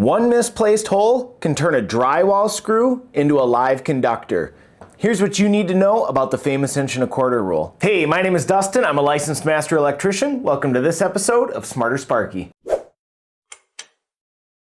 One misplaced hole can turn a drywall screw into a live conductor. Here's what you need to know about the famous 1¼ rule. Hey, my name is Dustin. I'm a licensed master electrician. Welcome to this episode of Smarter Sparky.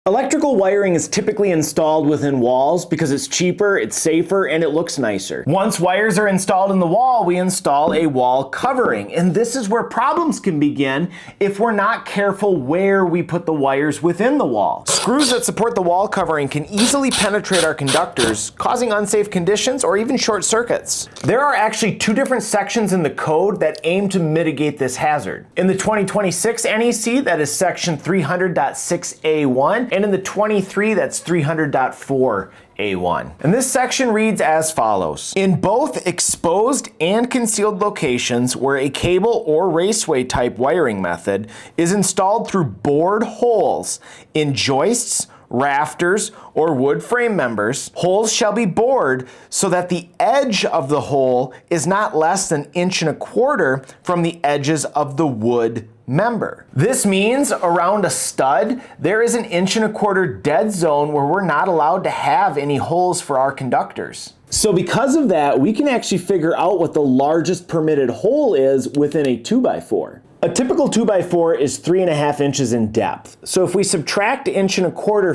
Electrical wiring is typically installed within walls because it's cheaper, it's safer, and it looks nicer. Once wires are installed in the wall, we install a wall covering, and this is where problems can begin if we're not careful where we put the wires within the wall. Screws that support the wall covering can easily penetrate our conductors, causing unsafe conditions or even short circuits. There are actually two different sections in the code that aim to mitigate this hazard. In the 2026 NEC, that is section 300.6A1, and in the 23, that's 300.4A1. And this section reads as follows. In both exposed and concealed locations where a cable or raceway type wiring method is installed through bored holes in joists, rafters, or wood frame members, holes shall be bored so that the edge of the hole is not less than 1¼ inch from the edges of the wood member. This means around a stud, there is an 1¼ inch dead zone where we're not allowed to have any holes for our conductors. So because of that, we can actually figure out what the largest permitted hole is within a 2x4. A typical 2x4 is 3½ inches in depth. So if we subtract 1¼ inch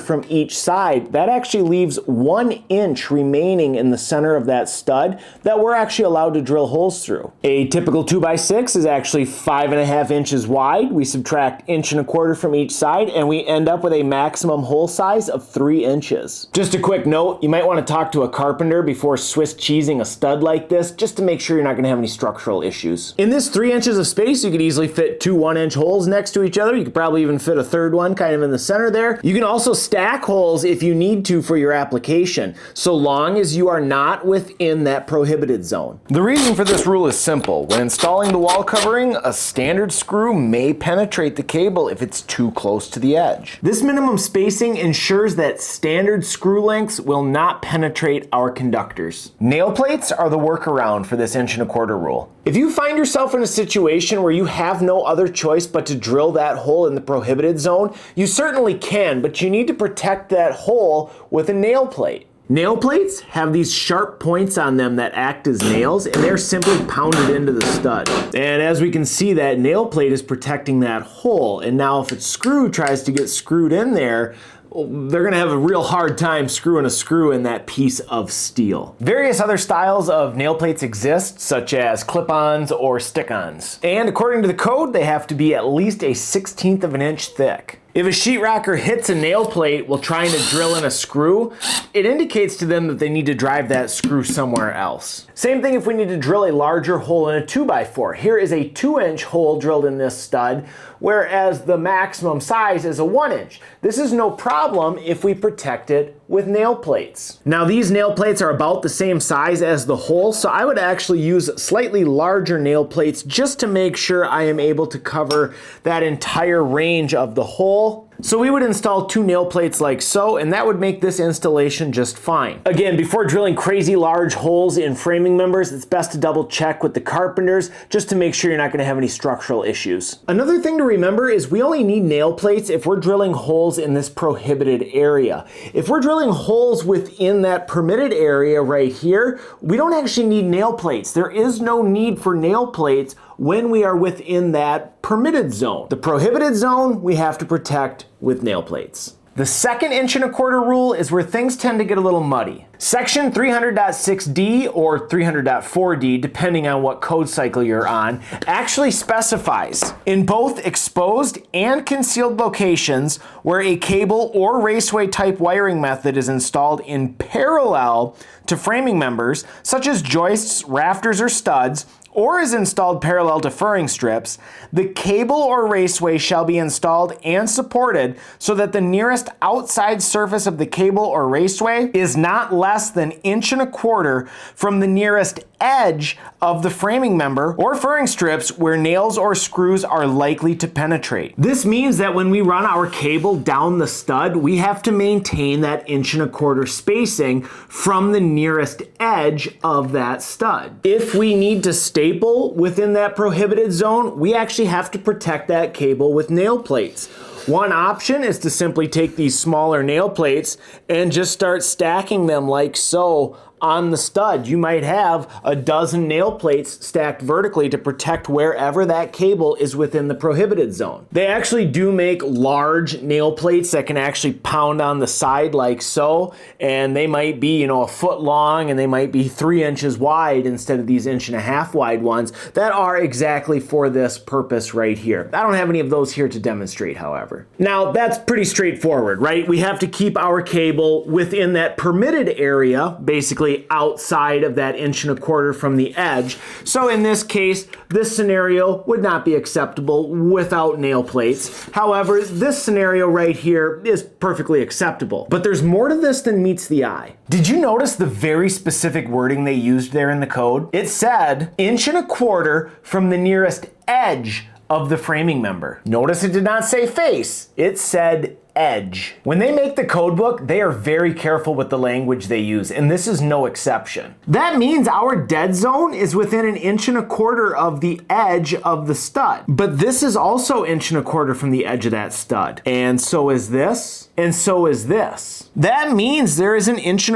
from each side, that actually leaves 1 inch remaining in the center of that stud that we're actually allowed to drill holes through. A typical 2x6 is actually 5½ inches wide. We subtract 1¼ inch from each side and we end up with a maximum hole size of 3 inches. Just a quick note, you might want to talk to a carpenter before Swiss cheesing a stud like this, just to make sure you're not going to have any structural issues. In this 3 inches of space, you could easily fit two 1-inch holes next to each other. You could probably even fit a third one kind of in the center there. You can also stack holes if you need to for your application, so long as you are not within that prohibited zone. The reason for this rule is simple. When installing the wall covering, a standard screw may penetrate the cable if it's too close to the edge. This minimum spacing ensures that standard screw lengths will not penetrate our conductors. Nail plates are the workaround for this 1¼ inch rule. If you find yourself in a situation where you have no other choice but to drill that hole in the prohibited zone, you certainly can, but you need to protect that hole with a nail plate. Nail plates have these sharp points on them that act as nails, and they're simply pounded into the stud. And as we can see, that nail plate is protecting that hole, and now if a screw tries to get screwed in there, they're going to have a real hard time screwing a screw in that piece of steel. Various other styles of nail plates exist, such as clip-ons or stick-ons. And according to the code, they have to be at least a 1/16 of an inch thick. If a sheetrocker hits a nail plate while trying to drill in a screw, it indicates to them that they need to drive that screw somewhere else. Same thing if we need to drill a larger hole in a 2x4. Here is a 2-inch hole drilled in this stud, whereas the maximum size is a 1-inch. This is no problem if we protect it with nail plates. Now these nail plates are about the same size as the hole, so I would actually use slightly larger nail plates just to make sure I am able to cover that entire range of the hole. So we would install 2 nail plates like so, and that would make this installation just fine. Again, before drilling crazy large holes in framing members, it's best to double check with the carpenters just to make sure you're not going to have any structural issues. Another thing to remember is we only need nail plates if we're drilling holes in this prohibited area. If we're drilling holes within that permitted area right here, we don't actually need nail plates. There is no need for nail plates when we are within that permitted zone. The prohibited zone, we have to protect with nail plates. The second 1¼ inch rule is where things tend to get a little muddy. Section 300.6D or 300.4D, depending on what code cycle you're on, actually specifies in both exposed and concealed locations where a cable or raceway type wiring method is installed in parallel to framing members, such as joists, rafters, or studs, or is installed parallel to furring strips, the cable or raceway shall be installed and supported so that the nearest outside surface of the cable or raceway is not less than 1¼ inch from the nearest edge of the framing member or furring strips where nails or screws are likely to penetrate. This means that when we run our cable down the stud, we have to maintain that 1¼ inch spacing from the nearest edge of that stud. If we need to staple within that prohibited zone, we actually have to protect that cable with nail plates. One option is to simply take these smaller nail plates and just start stacking them like so on the stud. You might have a dozen nail plates stacked vertically to protect wherever that cable is within the prohibited zone. They actually do make large nail plates that can actually pound on the side like so, and they might be, a foot long, and they might be 3 inches wide instead of these 1.5 inch wide ones that are exactly for this purpose right here. I don't have any of those here to demonstrate, however. Now, that's pretty straightforward, right? We have to keep our cable within that permitted area, basically outside of that 1¼ inch from the edge. So in this case, this scenario would not be acceptable without nail plates. However, this scenario right here is perfectly acceptable. But there's more to this than meets the eye. Did you notice the very specific wording they used there in the code? It said 1¼ inch from the nearest edge of the framing member. Notice it did not say face, it said edge. When they make the code book, they are very careful with the language they use, and this is no exception. That means our dead zone is within 1¼ inch of the edge of the stud. But this is also 1¼ inch from the edge of that stud. And so is this, and so is this. That means there is 1¼ inch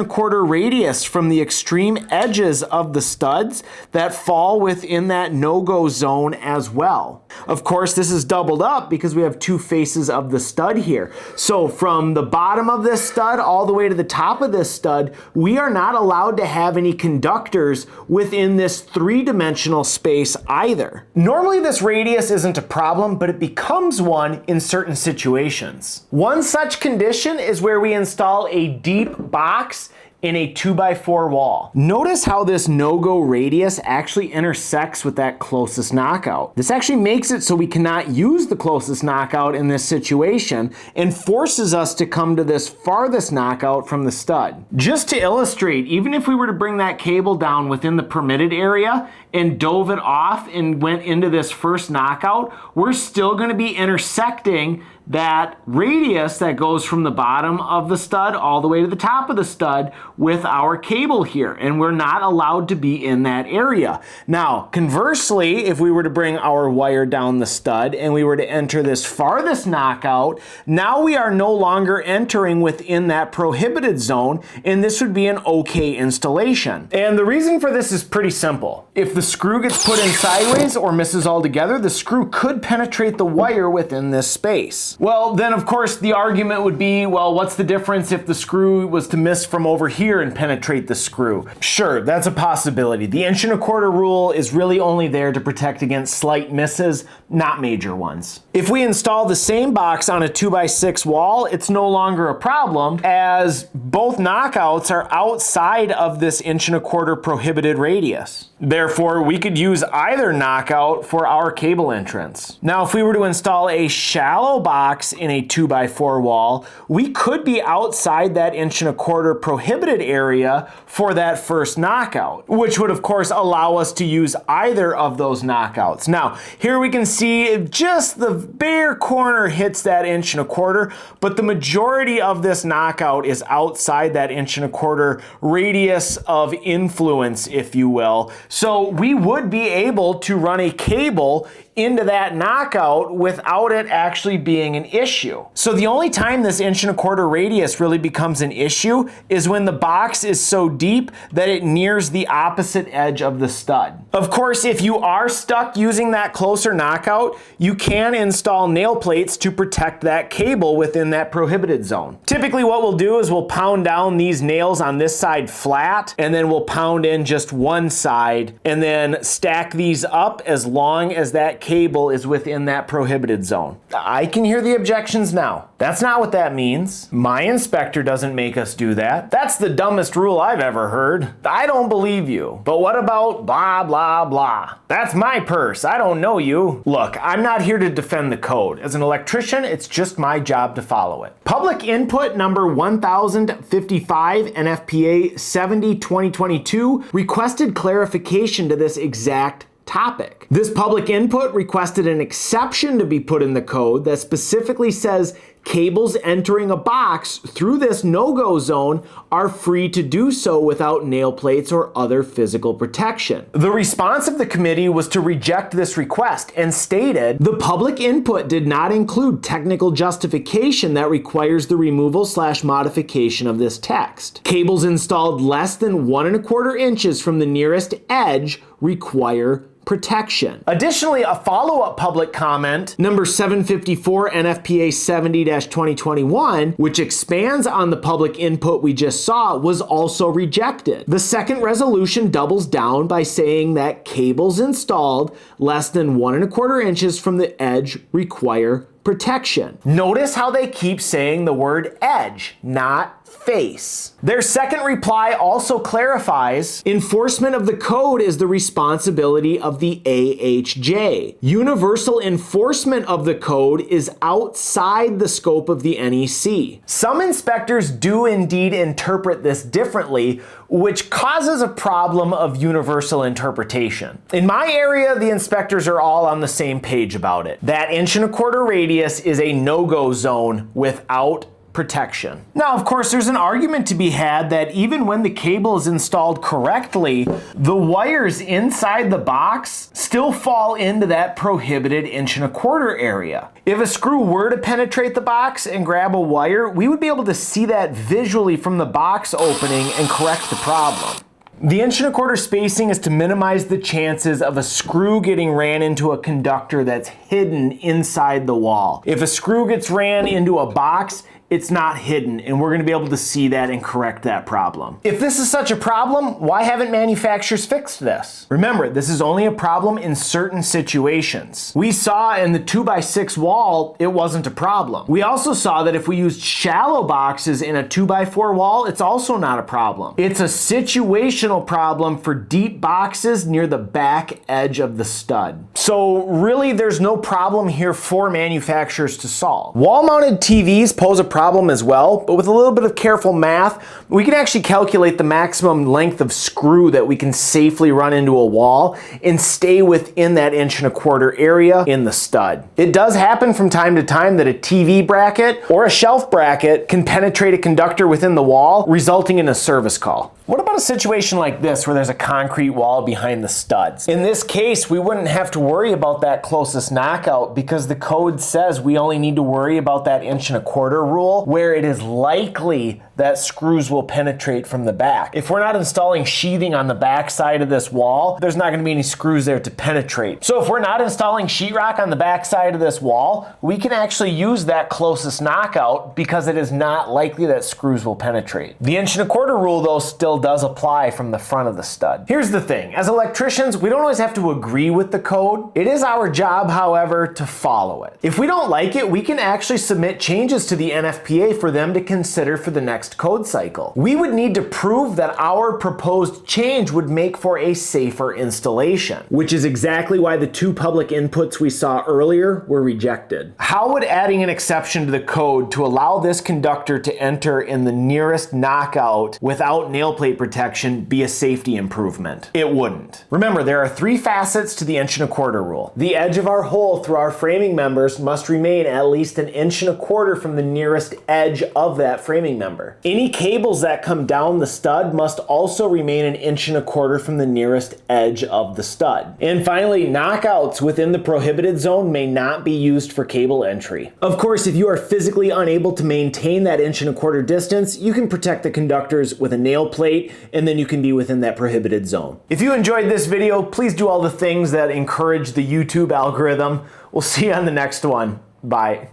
radius from the extreme edges of the studs that fall within that no-go zone as well. Of course, this is doubled up because we have 2 faces of the stud here. So from the bottom of this stud all the way to the top of this stud, we are not allowed to have any conductors within this 3-dimensional space either. Normally this radius isn't a problem, but it becomes one in certain situations. One such condition is where we install a deep box in a 2x4 wall. Notice how this no-go radius actually intersects with that closest knockout. This actually makes it so we cannot use the closest knockout in this situation and forces us to come to this farthest knockout from the stud. Just to illustrate, even if we were to bring that cable down within the permitted area and dove it off and went into this first knockout, we're still going to be intersecting that radius that goes from the bottom of the stud all the way to the top of the stud with our cable here, and we're not allowed to be in that area. Now, conversely, if we were to bring our wire down the stud and we were to enter this farthest knockout, now we are no longer entering within that prohibited zone, and this would be an okay installation. And the reason for this is pretty simple. If the screw gets put in sideways or misses altogether, the screw could penetrate the wire within this space. Well, then of course the argument would be, well, what's the difference if the screw was to miss from over here and penetrate the screw? Sure, that's a possibility. The 1¼ inch rule is really only there to protect against slight misses, not major ones. If we install the same box on a 2x6 wall, it's no longer a problem, as both knockouts are outside of this 1¼ inch prohibited radius. Therefore, we could use either knockout for our cable entrance. Now, if we were to install a shallow box in a 2x4 wall, we could be outside that 1¼ inch prohibited area for that first knockout, which would of course allow us to use either of those knockouts. Now, here we can see just the bare corner hits that 1¼ inch, but the majority of this knockout is outside that 1¼ inch radius of influence, if you will. So we would be able to run a cable into that knockout without it actually being an issue. So the only time this 1¼ inch radius really becomes an issue is when the box is so deep that it nears the opposite edge of the stud. Of course, if you are stuck using that closer knockout, you can install nail plates to protect that cable within that prohibited zone. Typically what we'll do is we'll pound down these nails on this side flat, and then we'll pound in just one side and then stack these up as long as that cable is within that prohibited zone. I can hear the objections now. That's not what that means. My inspector doesn't make us do that. That's the dumbest rule I've ever heard. I don't believe you. But what about blah, blah, blah? That's my purse. I don't know you. Look, I'm not here to defend the code. As an electrician, it's just my job to follow it. Public input number 1055 NFPA 70/2022 requested clarification to this exact topic. This public input requested an exception to be put in the code that specifically says Cables entering a box through this no-go zone are free to do so without nail plates or other physical protection. The response of the committee was to reject this request and stated, the public input did not include technical justification that requires the removal/modification of this text. Cables installed less than 1¼ inches from the nearest edge require protection. Additionally, a follow-up public comment, number 754 NFPA 70-2021, which expands on the public input we just saw, was also rejected. The second resolution doubles down by saying that cables installed less than 1¼ inches from the edge require protection. Notice how they keep saying the word edge, not face. Their second reply also clarifies, enforcement of the code is the responsibility of the AHJ. Universal enforcement of the code is outside the scope of the NEC. Some inspectors do indeed interpret this differently, which causes a problem of universal interpretation. In my area, the inspectors are all on the same page about it. That 1¼ radius is a no-go zone without protection. Now, of course, there's an argument to be had that even when the cable is installed correctly, the wires inside the box still fall into that prohibited 1¼ area. If a screw were to penetrate the box and grab a wire, we would be able to see that visually from the box opening and correct the problem. The 1¼ spacing is to minimize the chances of a screw getting ran into a conductor that's hidden inside the wall. If a screw gets ran into a box, it's not hidden, and we're going to be able to see that and correct that problem. If this is such a problem, why haven't manufacturers fixed this? Remember, this is only a problem in certain situations. We saw in the 2x6 wall, it wasn't a problem. We also saw that if we used shallow boxes in a 2x4 wall, it's also not a problem. It's a situational problem for deep boxes near the back edge of the stud. So really, there's no problem here for manufacturers to solve. Wall-mounted TVs pose a problem as well, but with a little bit of careful math, we can actually calculate the maximum length of screw that we can safely run into a wall and stay within that 1¼ area in the stud. It does happen from time to time that a TV bracket or a shelf bracket can penetrate a conductor within the wall, resulting in a service call. What about a situation like this where there's a concrete wall behind the studs? In this case, we wouldn't have to worry about that closest knockout because the code says we only need to worry about that 1¼ rule where it is likely that screws will penetrate from the back. If we're not installing sheathing on the back side of this wall, there's not going to be any screws there to penetrate. So if we're not installing sheetrock on the back side of this wall, we can actually use that closest knockout because it is not likely that screws will penetrate. The 1¼ rule though still does apply from the front of the stud. Here's the thing, as electricians, we don't always have to agree with the code. It is our job, however, to follow it. If we don't like it, we can actually submit changes to the NFPA for them to consider for the next code cycle. We would need to prove that our proposed change would make for a safer installation, which is exactly why the 2 public inputs we saw earlier were rejected. How would adding an exception to the code to allow this conductor to enter in the nearest knockout without nail plate protection be a safety improvement? It wouldn't. Remember, there are 3 facets to the 1¼ rule. The edge of our hole through our framing members must remain at least 1¼ inch from the nearest edge of that framing member. Any cables that come down the stud must also remain 1¼ inch from the nearest edge of the stud. And finally, knockouts within the prohibited zone may not be used for cable entry. Of course, if you are physically unable to maintain that 1¼ inch distance, you can protect the conductors with a nail plate, and then you can be within that prohibited zone. If you enjoyed this video, please do all the things that encourage the YouTube algorithm. We'll see you on the next one. Bye.